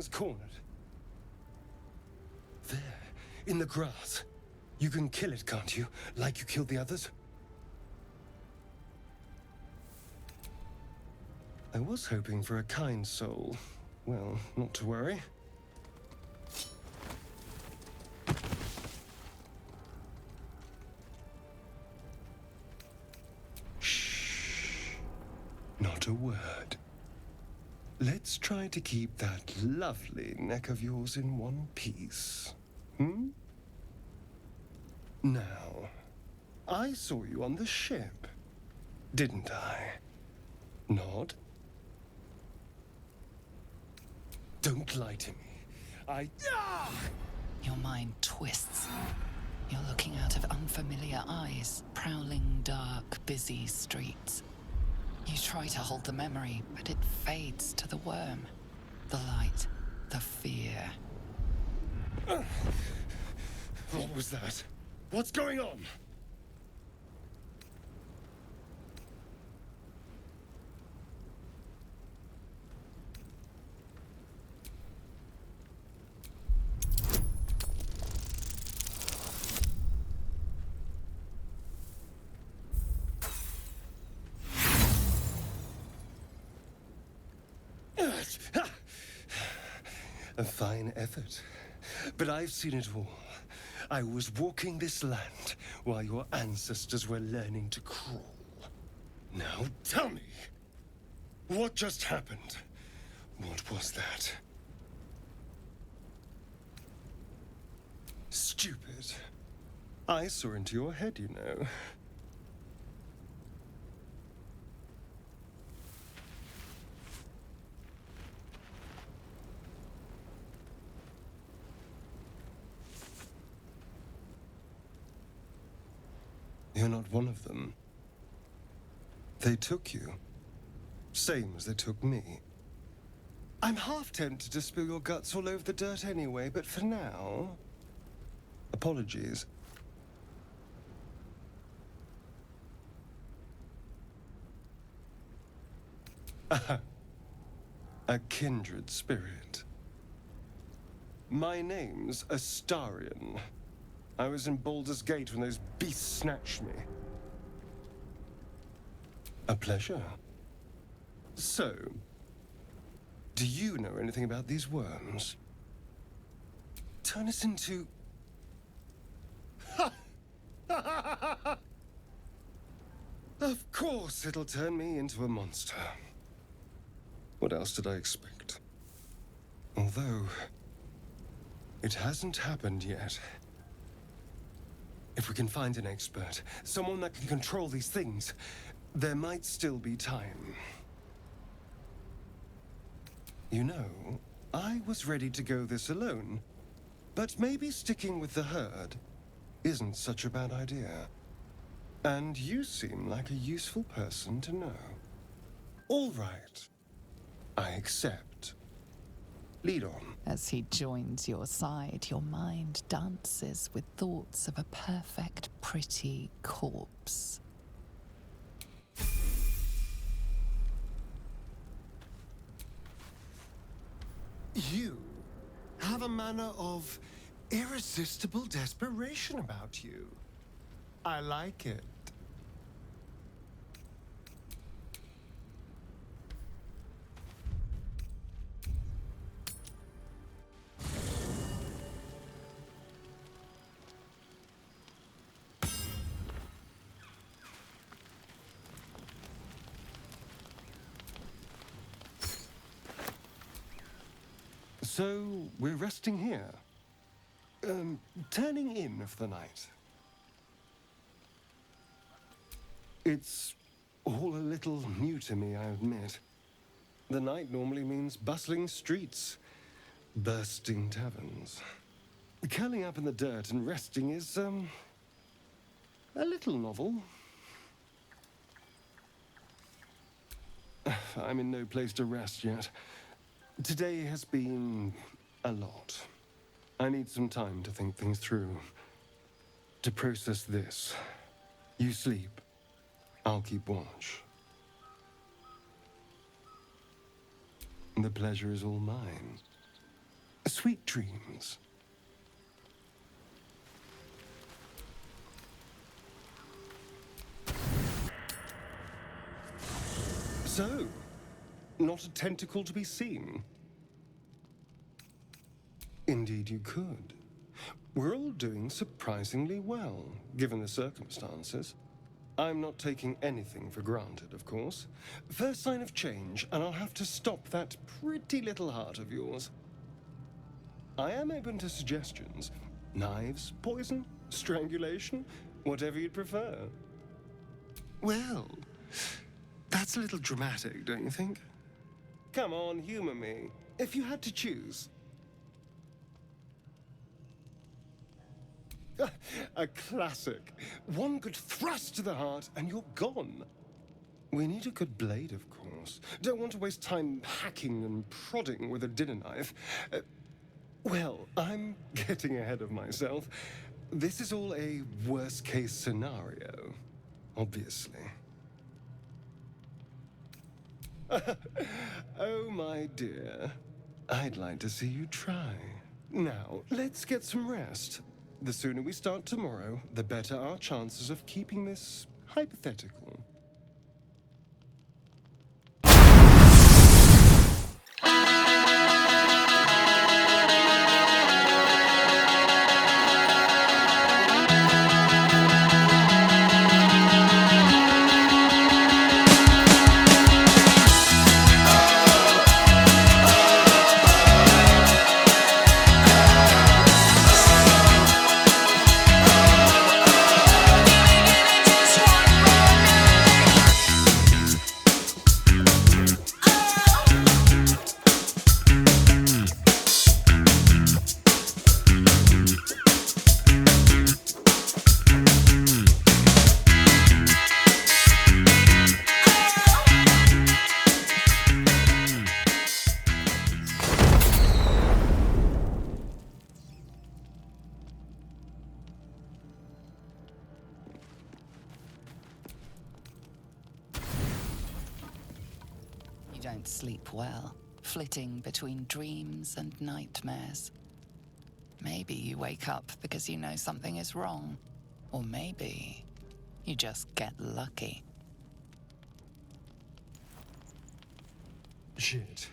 thing's cornered. There, in the grass. You can kill it, can't you? Like you killed the others? I was hoping for a kind soul. Well, not to worry. Shh. Not a word. Let's try to keep that lovely neck of yours in one piece. Now, I saw you on the ship, didn't I? Nod? Don't lie to me. Your mind twists. You're looking out of unfamiliar eyes, prowling dark, busy streets. You try to hold the memory, but it fades to the worm. The light, the fear. What was that? What's going on? A fine effort. But I've seen it all. I was walking this land while your ancestors were learning to crawl. Now tell me, what just happened? What was that? Stupid. I saw into your head, you know. You're not one of them. They took you. Same as they took me. I'm half tempted to spill your guts all over the dirt anyway, but for now... Apologies. A kindred spirit. My name's Astarion. I was in Baldur's Gate when those beasts snatched me. A pleasure. So, do you know anything about these worms? Turn us into... Of course it'll turn me into a monster. What else did I expect? Although, it hasn't happened yet. If we can find an expert, someone that can control these things, there might still be time. You know, I was ready to go this alone, but maybe sticking with the herd isn't such a bad idea. And you seem like a useful person to know. All right. I accept. Lead on. As he joins your side, your mind dances with thoughts of a perfect, pretty corpse. You have a manner of irresistible desperation about you. I like it. So, we're resting here. Turning in for the night. It's all a little new to me, I admit. The night normally means bustling streets, bursting taverns. Curling up in the dirt and resting is, a little novel. I'm in no place to rest yet. Today has been a lot. I need some time to think things through. To process this. You sleep. I'll keep watch. The pleasure is all mine. Sweet dreams. So, not a tentacle to be seen? Indeed you could. We're all doing surprisingly well, given the circumstances. I'm not taking anything for granted, of course. First sign of change, and I'll have to stop that pretty little heart of yours. I am open to suggestions. Knives, poison, strangulation, whatever you'd prefer. Well, that's a little dramatic, don't you think? Come on, humor me. If you had to choose. A classic. One good thrust to the heart and you're gone. We need a good blade, of course. Don't want to waste time hacking and prodding with a dinner knife. Well, I'm getting ahead of myself. This is all a worst-case scenario, obviously. Oh, my dear. I'd like to see you try. Now, let's get some rest. The sooner we start tomorrow, the better our chances of keeping this hypothetical. You don't sleep well, flitting between dreams and nightmares. Maybe you wake up because you know something is wrong. Or maybe you just get lucky. Shit.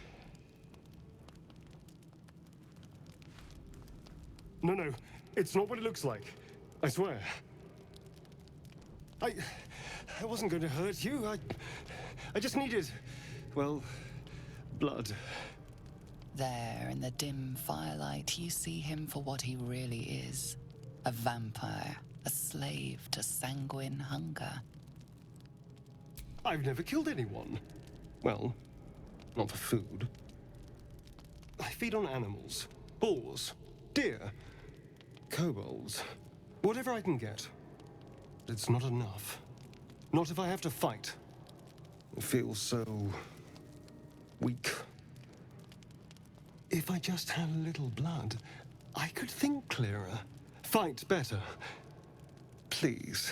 No, it's not what it looks like. I swear. I wasn't going to hurt you. I just needed, well, blood. There, in the dim firelight, you see him for what he really is. A vampire, a slave to sanguine hunger. I've never killed anyone. Well, not for food. I feed on animals. Boars. Deer. Kobolds. Whatever I can get. But it's not enough. Not if I have to fight. It feels so weak. If I just had a little blood, I could think clearer, fight better. Please.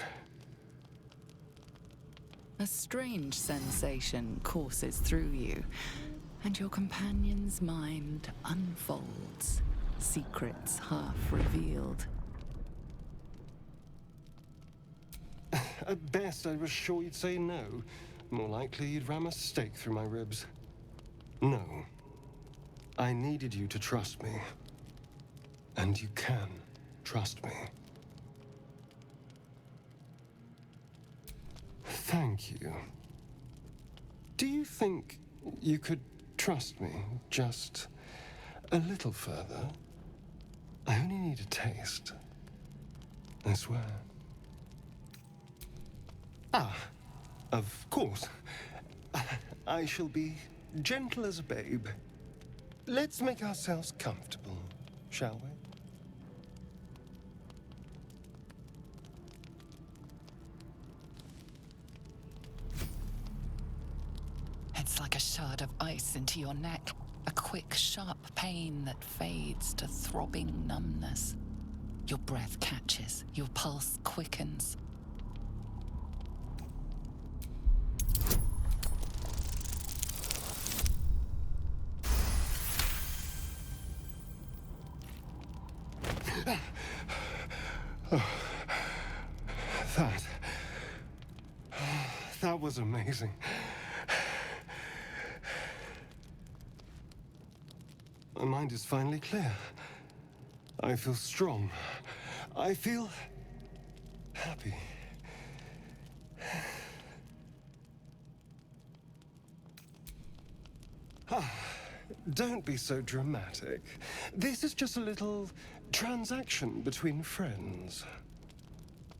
A strange sensation courses through you, and your companion's mind unfolds, secrets half revealed. At best, I was sure you'd say no. More likely, you'd ram a stake through my ribs. No. I needed you to trust me. And you can trust me. Thank you. Do you think you could trust me just a little further? I only need a taste. I swear. Ah, of course. I shall be gentle as a babe. Let's make ourselves comfortable, shall we? It's like a shard of ice into your neck, a quick, sharp pain that fades to throbbing numbness. Your breath catches, your pulse quickens. was amazing. My mind is finally clear. I feel strong. I feel happy. Don't be so dramatic. This is just a little transaction between friends.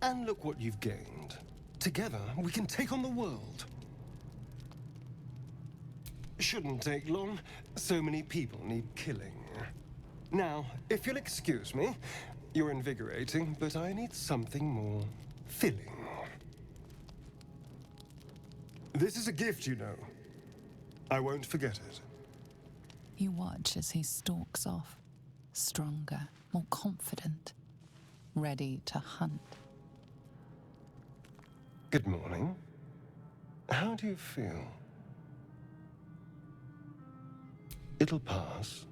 And look what you've gained. Together, we can take on the world. Shouldn't take long. So many people need killing. Now, if you'll excuse me, you're invigorating, but I need something more filling. This is a gift, you know. I won't forget it. You watch as he stalks off, stronger, more confident, ready to hunt. Good morning. How do you feel? It'll pass.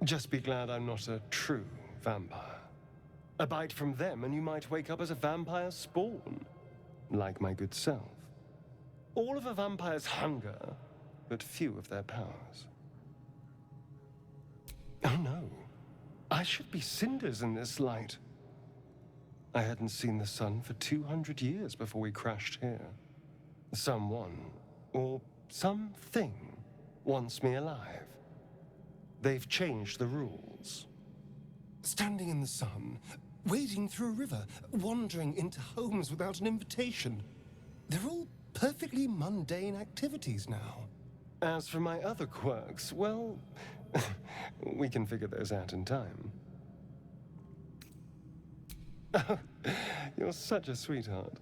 Just be glad I'm not a true vampire. A bite from them and you might wake up as a vampire spawn, like my good self. All of a vampire's hunger, but few of their powers. Oh no, I should be cinders in this light. I hadn't seen the sun for 200 years before we crashed here. Someone, or something, wants me alive. They've changed the rules. Standing in the sun, wading through a river, wandering into homes without an invitation. They're all perfectly mundane activities now. As for my other quirks, well, we can figure those out in time. Oh, you're such a sweetheart.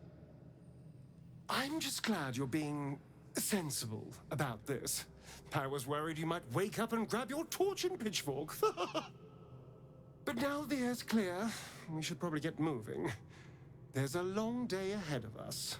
I'm just glad you're being sensible about this. I was worried you might wake up and grab your torch and pitchfork. But now the air's clear, we should probably get moving. There's a long day ahead of us.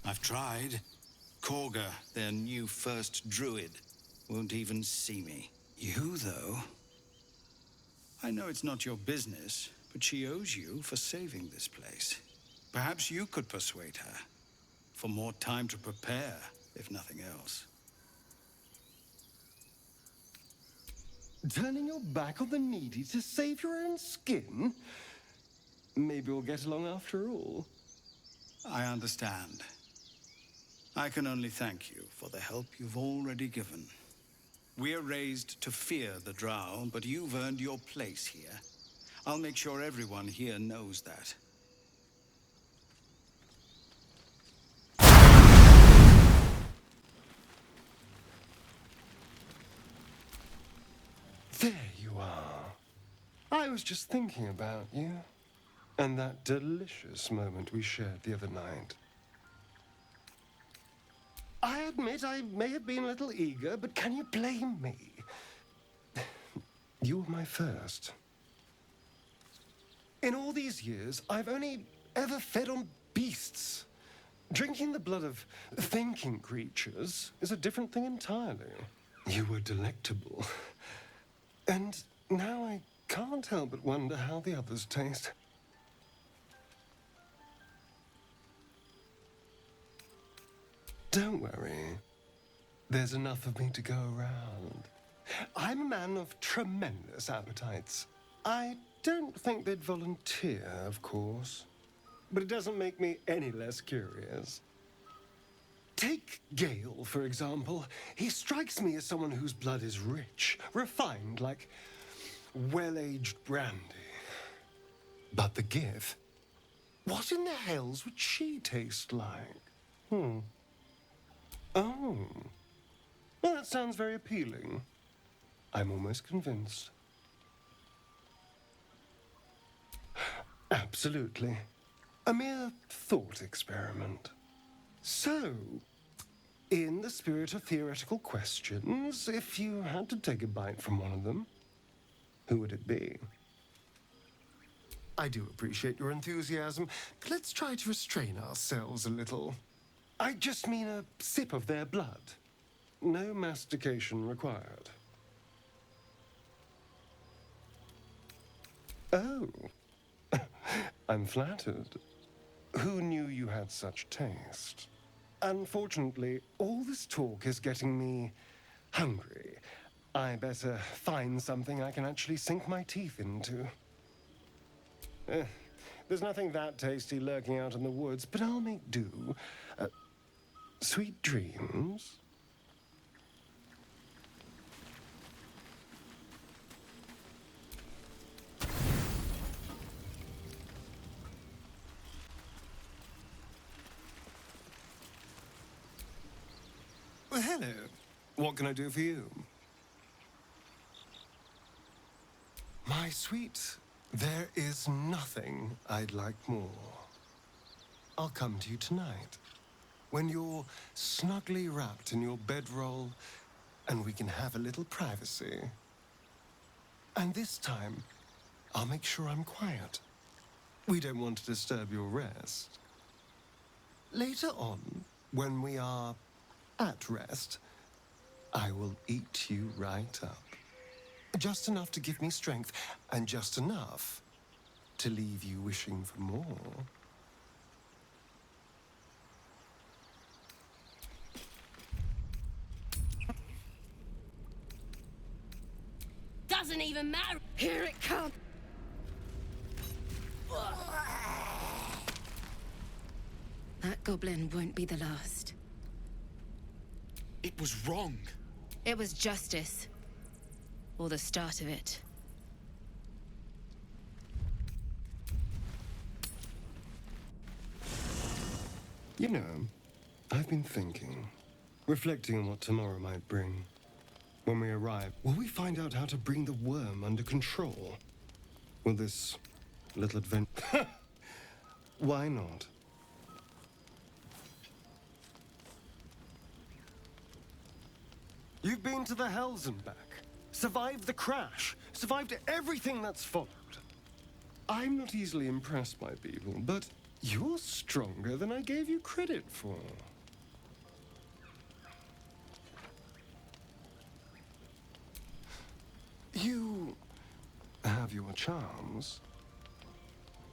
I've tried. Korga, their new first druid, won't even see me. You, though? I know it's not your business, but she owes you for saving this place. Perhaps you could persuade her. For more time to prepare, if nothing else. Turning your back on the needy to save your own skin? Maybe we'll get along after all. I understand. I can only thank you for the help you've already given. We're raised to fear the Drow, but you've earned your place here. I'll make sure everyone here knows that. There you are. I was just thinking about you. And that delicious moment we shared the other night. I admit I may have been a little eager, but can you blame me? You were my first. In all these years, I've only ever fed on beasts. Drinking the blood of thinking creatures is a different thing entirely. You were delectable. And now I can't help but wonder how the others taste. Don't worry. There's enough of me to go around. I'm a man of tremendous appetites. I don't think they'd volunteer, of course. But it doesn't make me any less curious. Take Gale, for example. He strikes me as someone whose blood is rich, refined, like well-aged brandy. But the Gith? What in the hells would she taste like? Oh. Well, that sounds very appealing. I'm almost convinced. Absolutely. A mere thought experiment. So, In the spirit of theoretical questions, if you had to take a bite from one of them, who would it be? I do appreciate your enthusiasm, but let's try to restrain ourselves a little. I just mean a sip of their blood. No mastication required. Oh, I'm flattered. Who knew you had such taste? Unfortunately, all this talk is getting me hungry. I better find something I can actually sink my teeth into. There's nothing that tasty lurking out in the woods, but I'll make do. Sweet dreams. Well, hello. What can I do for you? My sweet, there is nothing I'd like more. I'll come to you tonight, when you're snugly wrapped in your bedroll, and we can have a little privacy. And this time, I'll make sure I'm quiet. We don't want to disturb your rest. Later on, when we are at rest, I will eat you right up. Just enough to give me strength, and just enough to leave you wishing for more. Doesn't even matter. Here it comes. That goblin won't be the last. It was wrong. It was justice. Or the start of it. You know, I've been thinking, reflecting on what tomorrow might bring. When we arrive, will we find out how to bring the worm under control? Will this little adventure... Why not? You've been to the Hells and back. Survived the crash. Survived everything that's followed. I'm not easily impressed by people, but you're stronger than I gave you credit for. You have your charms.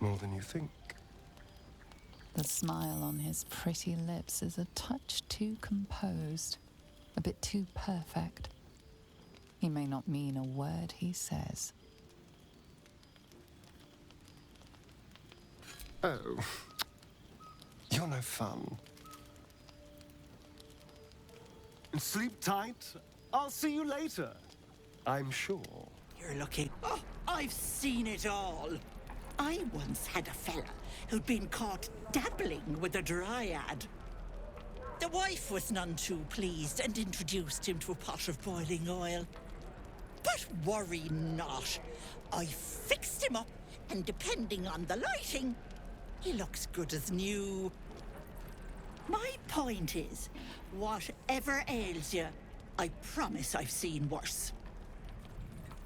More than you think. The smile on his pretty lips is a touch too composed, a bit too perfect. He may not mean a word he says. Oh, you're no fun. Sleep tight. I'll see you later. I'm sure. You're looking... Oh, I've seen it all. I once had a fella who'd been caught dabbling with a dryad. The wife was none too pleased and introduced him to a pot of boiling oil. But worry not. I fixed him up, and depending on the lighting, he looks good as new. My point is, whatever ails you, I promise I've seen worse.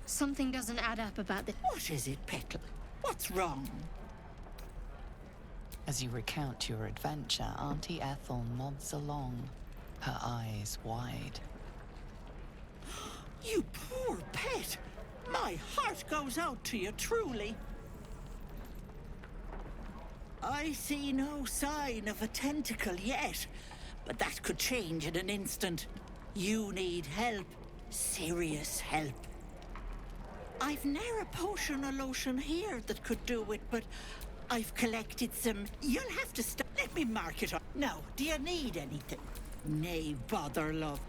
Something doesn't add up about this. What is it, Petal? What's wrong? As you recount your adventure, Auntie Ethel nods along, her eyes wide. You poor pet! My heart goes out to you, truly. I see no sign of a tentacle yet, but that could change in an instant. You need help. Serious help. I've ne'er a potion or lotion here that could do it, but I've collected some. You'll have to stop. Let me mark it up. Now, do you need anything? Nay, bother, love.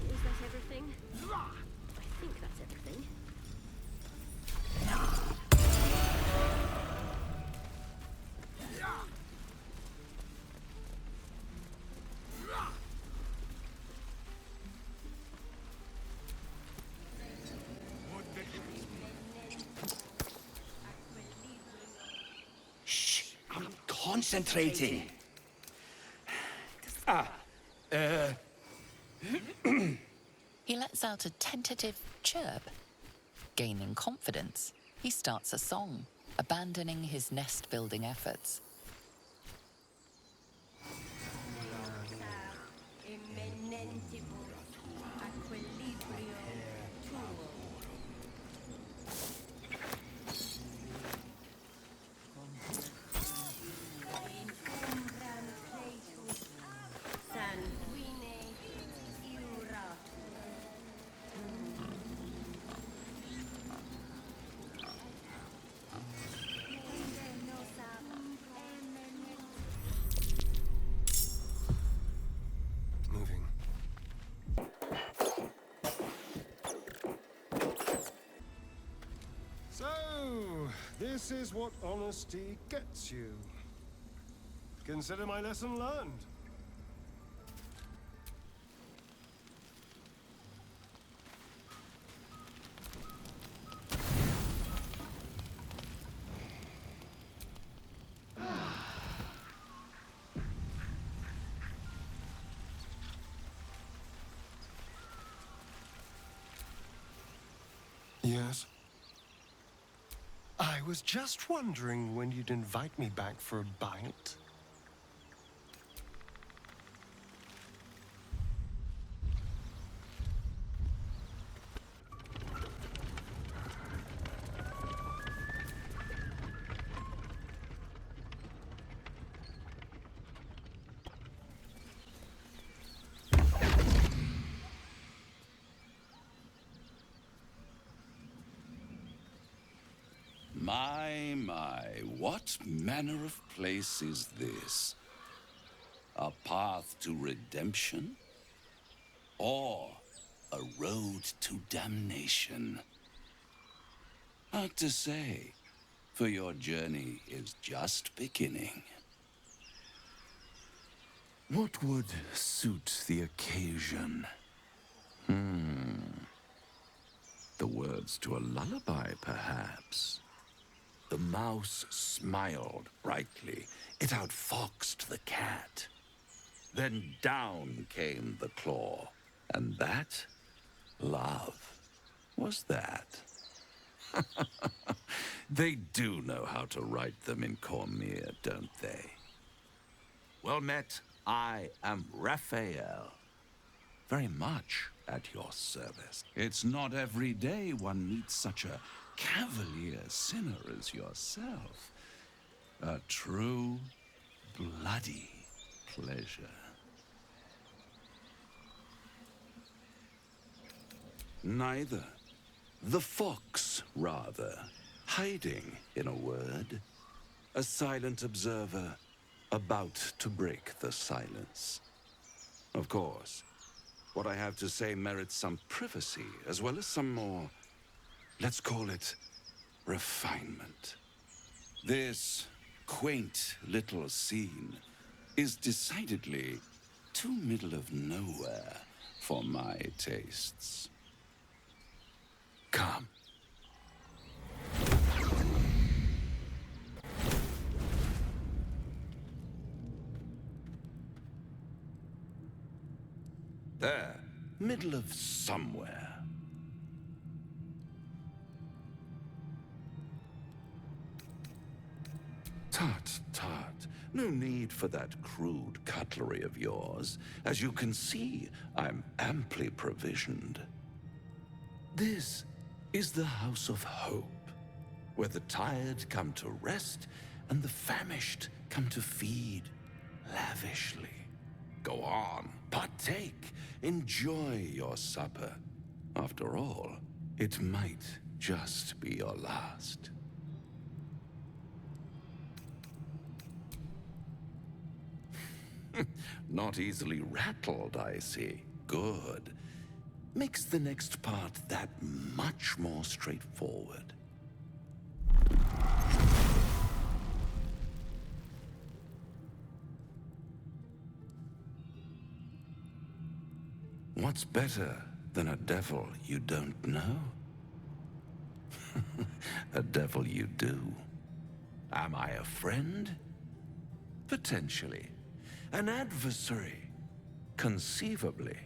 Is that everything? I think that's everything. concentrating. He lets out a tentative chirp. Gaining confidence, he starts a song, abandoning his nest-building efforts. Moving. So, this is what honesty gets you. Consider my lesson learned. Yes? I was just wondering when you'd invite me back for a bite. My, what manner of place is this? A path to redemption? Or a road to damnation? Hard to say, for your journey is just beginning. What would suit the occasion? The words to a lullaby, perhaps. The mouse smiled brightly. It outfoxed the cat. Then down came the claw. And that, love, was that. They do know how to write them in Cormier, don't they? Well met, I am Raphael. Very much at your service. It's not every day one meets such a cavalier sinner as yourself. A true, bloody pleasure. Neither. The fox, rather. Hiding, in a word. A silent observer, about to break the silence. Of course, what I have to say merits some privacy, as well as some more, let's call it, refinement. This quaint little scene is decidedly too middle of nowhere for my tastes. Come. There, middle of somewhere. Tut, tut. No need for that crude cutlery of yours. As you can see, I'm amply provisioned. This is the House of Hope, where the tired come to rest and the famished come to feed lavishly. Go on, partake, enjoy your supper. After all, it might just be your last. Not easily rattled, I see. Good. Makes the next part that much more straightforward. What's better than a devil you don't know? A devil you do. Am I a friend? Potentially. An adversary. Conceivably.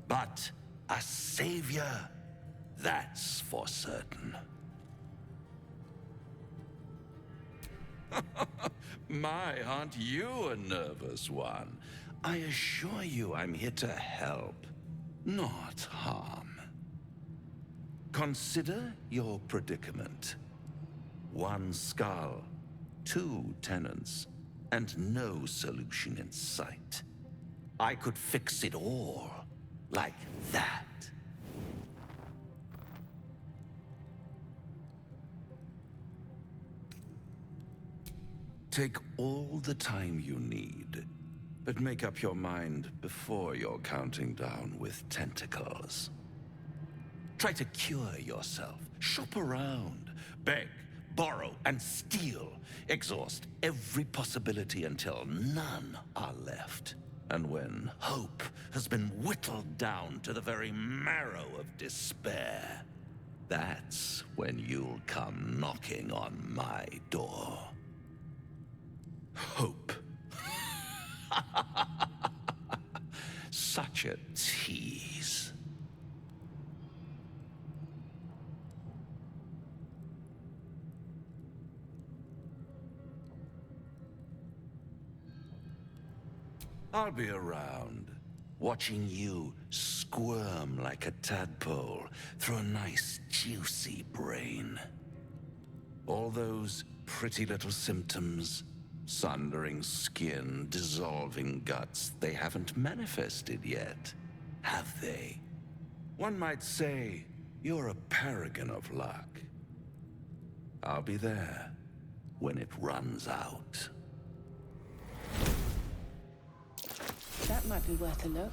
But a savior, that's for certain. My, aren't you a nervous one? I assure you I'm here to help, not harm. Consider your predicament. One skull, two tenants, and no solution in sight. I could fix it all, like that. Take all the time you need, but make up your mind before you're counting down with tentacles. Try to cure yourself, shop around, beg, borrow, and steal. Exhaust every possibility until none are left. And when hope has been whittled down to the very marrow of despair, that's when you'll come knocking on my door. Hope. Such a tease. I'll be around, watching you squirm like a tadpole through a nice, juicy brain. All those pretty little symptoms, sundering skin, dissolving guts, they haven't manifested yet, have they? One might say you're a paragon of luck. I'll be there when it runs out. That might be worth a look.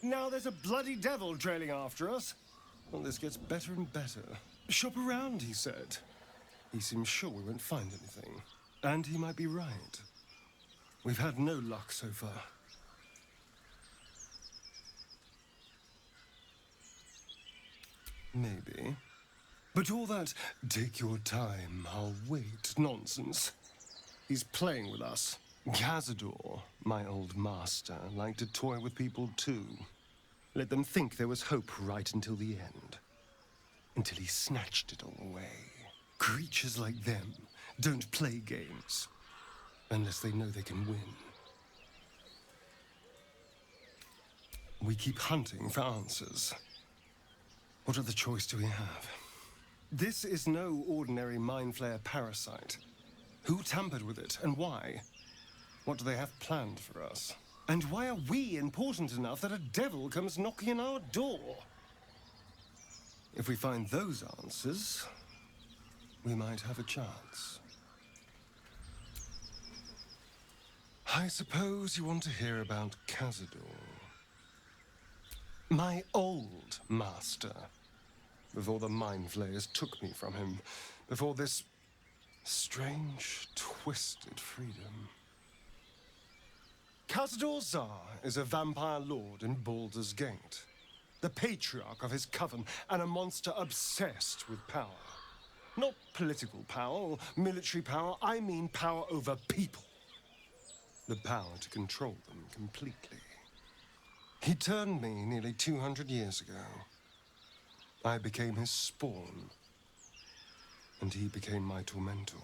Now there's a bloody devil trailing after us. Well, this gets better and better. Shop around, he said. He seems sure we won't find anything. And he might be right. We've had no luck so far. Maybe. But all that, take your time, I'll wait nonsense. He's playing with us. Cazador, my old master, liked to toy with people too. Let them think there was hope right until the end. Until he snatched it all away. Creatures like them don't play games. Unless they know they can win. We keep hunting for answers. What other choice do we have? This is no ordinary Mind Flayer parasite. Who tampered with it, and why? What do they have planned for us? And why are we important enough that a devil comes knocking on our door? If we find those answers, we might have a chance. I suppose you want to hear about Cazador. My old master. Before the Mind Flayers took me from him. Before this strange, twisted freedom. Cazador Zar is a vampire lord in Baldur's Gate. The patriarch of his coven and a monster obsessed with power. Not political power or military power, I mean power over people. The power to control them completely. He turned me nearly 200 years ago. I became his spawn, and he became my tormentor.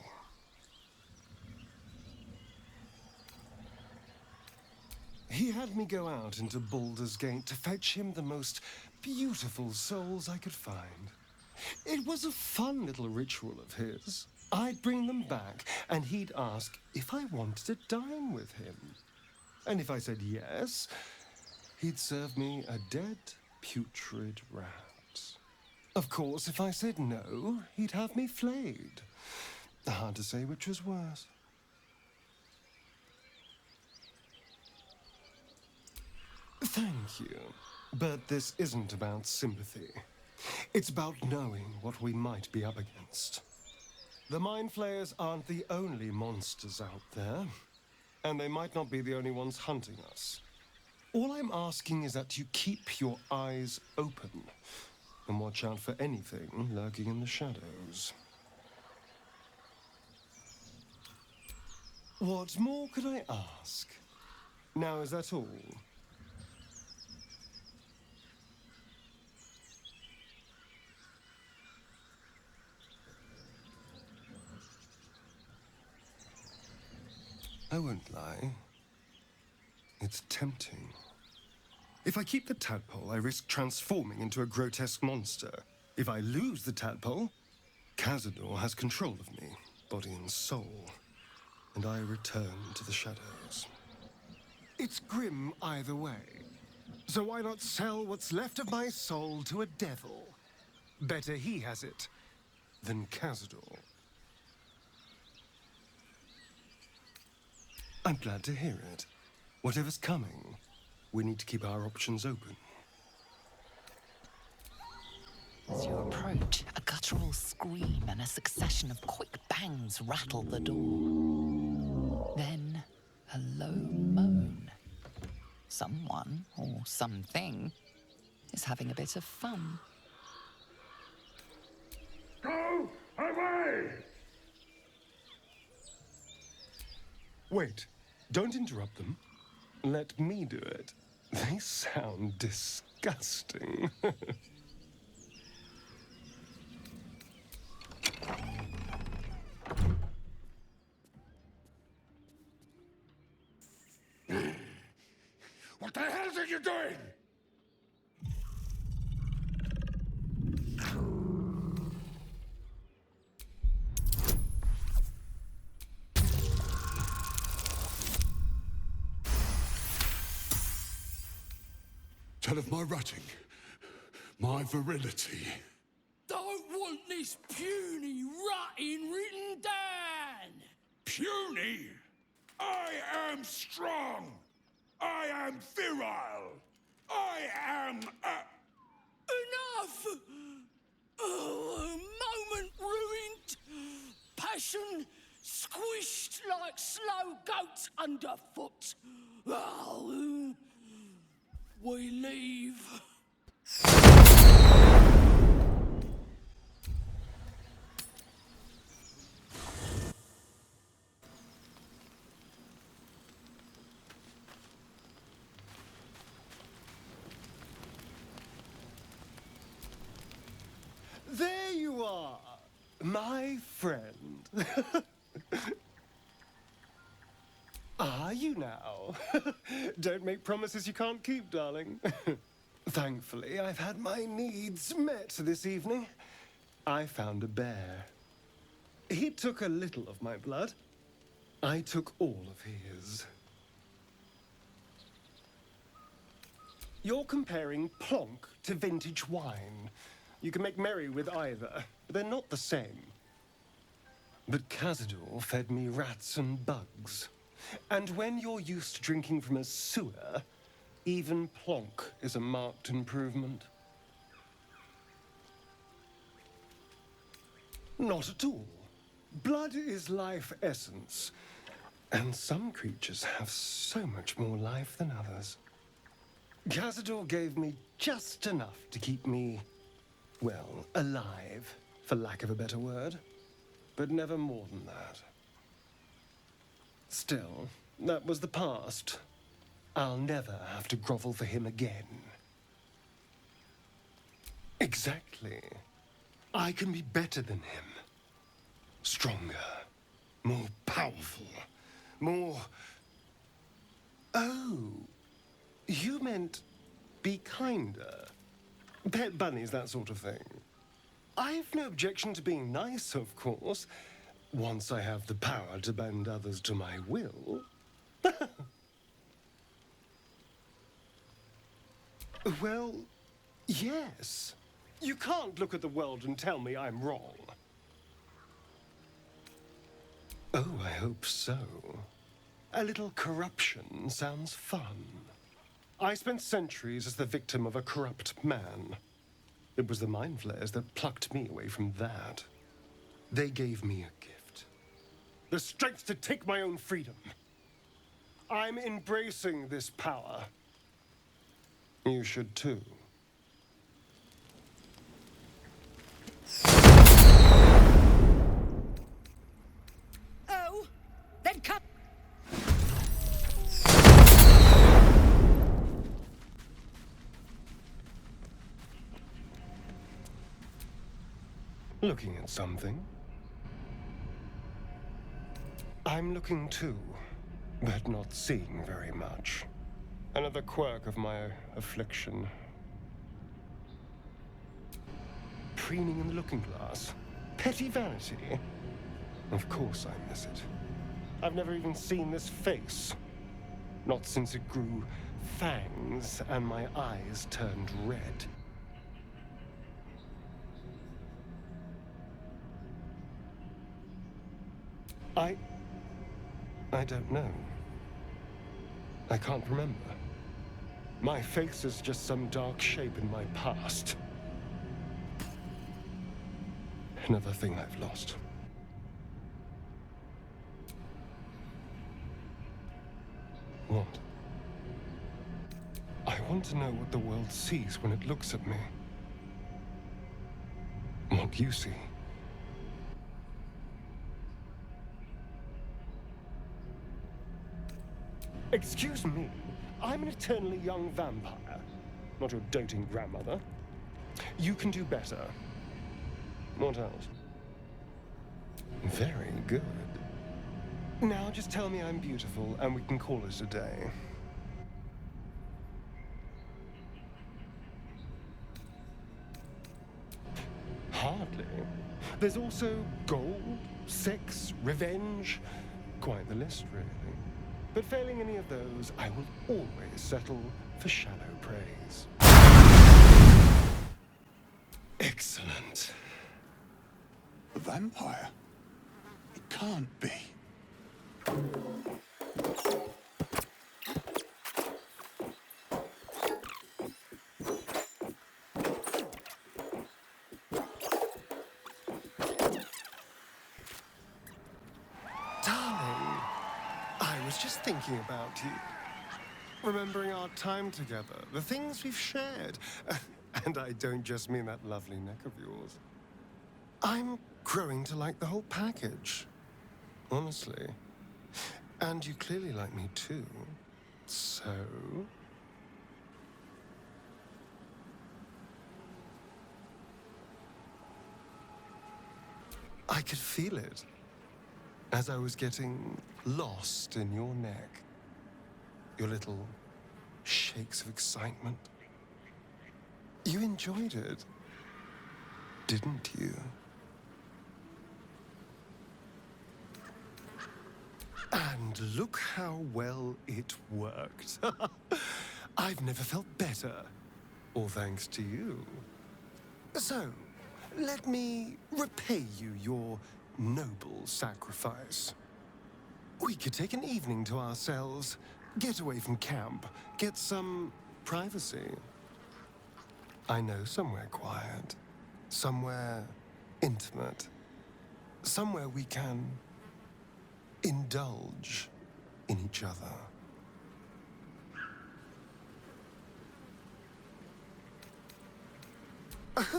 He had me go out into Baldur's Gate to fetch him the most beautiful souls I could find. It was a fun little ritual of his. I'd bring them back, and he'd ask if I wanted to dine with him. And if I said yes, he'd serve me a dead, putrid rat. Of course, if I said no, he'd have me flayed. Hard to say which was worse. Thank you. But this isn't about sympathy. It's about knowing what we might be up against. The Mind Flayers aren't the only monsters out there. and they might not be the only ones hunting us. All I'm asking is that you keep your eyes open and watch out for anything lurking in the shadows. What more could I ask? Now, is that all? I won't lie. It's tempting. If I keep the tadpole, I risk transforming into a grotesque monster. If I lose the tadpole, Cazador has control of me, body and soul, and I return to the shadows. It's grim either way. So why not sell what's left of my soul to a devil? Better he has it than Cazador. I'm glad to hear it. Whatever's coming, we need to keep our options open. As you approach, a guttural scream and a succession of quick bangs rattle the door. Then, a low moan. Someone, or something, is having a bit of fun. Go away! Wait, don't interrupt them. Let me do it. They sound disgusting. What the hell are you doing? Tell of my rutting, my virility. Don't want this puny rutting written down. Puny? I am strong. I am virile. I am Enough! Oh, a moment ruined. Passion squished like slow goats underfoot. Oh, we leave. There you are, my friend. Are you now? Don't make promises you can't keep, darling. Thankfully, I've had my needs met this evening. I found a bear. He took a little of my blood. I took all of his. You're comparing plonk to vintage wine. You can make merry with either, but they're not the same. But Cazador fed me rats and bugs. And when you're used to drinking from a sewer, even plonk is a marked improvement. Not at all. Blood is life essence. And some creatures have so much more life than others. Cazador gave me just enough to keep me, well, alive, for lack of a better word. But never more than that. Still, that was the past. I'll never have to grovel for him again. Exactly. I can be better than him. Stronger. More powerful. More... Oh, you meant be kinder. Pet bunnies, that sort of thing. I've no objection to being nice, of course, once I have the power to bend others to my will. Well, yes. You can't look at the world and tell me I'm wrong. Oh, I hope so. A little corruption sounds fun. I spent centuries as the victim of a corrupt man. It was the mind flayers that plucked me away from that. They gave me a gift. The strength to take my own freedom. I'm embracing this power. You should too. Oh, then come. Looking at something? I'm looking too, but not seeing very much. Another quirk of my affliction. Preening in the looking glass? Petty vanity? Of course I miss it. I've never even seen this face. Not since it grew fangs and my eyes turned red. I don't know. I can't remember. My face is just some dark shape in my past. Another thing I've lost. What? I want to know what the world sees when it looks at me. What you see. Excuse me, I'm an eternally young vampire, not your doting grandmother. You can do better. What else? Very good. Now just tell me I'm beautiful and we can call it a day. Hardly. There's also gold, sex, revenge. Quite the list, really. But failing any of those, I will always settle for shallow praise. Excellent. A vampire? It can't be. Darling, I was just thinking about you. Remembering our time together, the things we've shared. And I don't just mean that lovely neck of yours. I'm growing to like the whole package. Honestly. And you clearly like me too. So... I could feel it as I was getting lost in your neck. Your little shakes of excitement. You enjoyed it, didn't you? And look how well it worked. I've never felt better, all thanks to you. So, let me repay you your noble sacrifice. We could take an evening to ourselves, get away from camp, get some privacy. I know somewhere quiet, somewhere intimate, somewhere we can indulge in each other.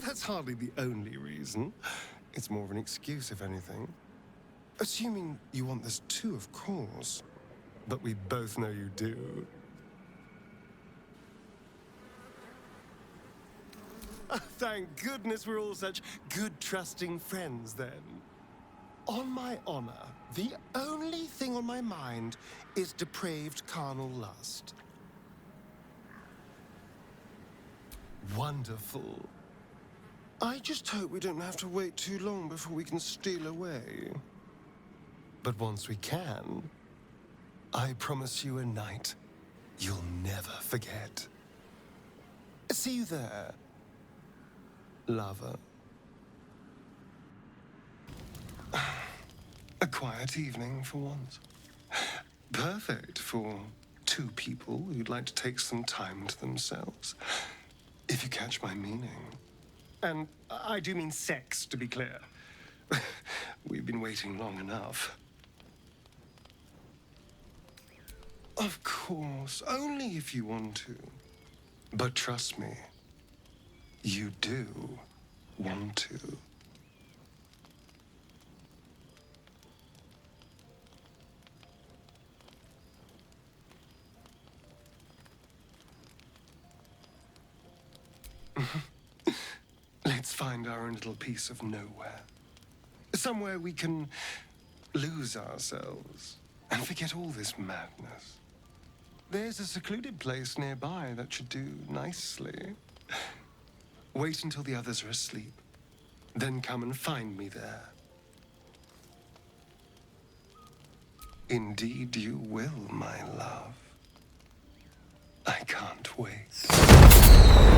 That's hardly the only reason. It's more of an excuse, if anything. Assuming you want this too, of course. But we both know you do. Thank goodness we're all such good, trusting friends, then. On my honor, the only thing on my mind is depraved carnal lust. Wonderful. I just hope we don't have to wait too long before we can steal away. But once we can, I promise you a night you'll never forget. See you there, lover. A quiet evening for once. Perfect for two people who'd like to take some time to themselves. If you catch my meaning. And I do mean sex, to be clear. We've been waiting long enough. Of course, only if you want to. But trust me, you do want to. Let's find our own little piece of nowhere. Somewhere we can lose ourselves and forget all this madness. There's a secluded place nearby that should do nicely. Wait until the others are asleep, then come and find me there. Indeed you will, my love. I can't wait.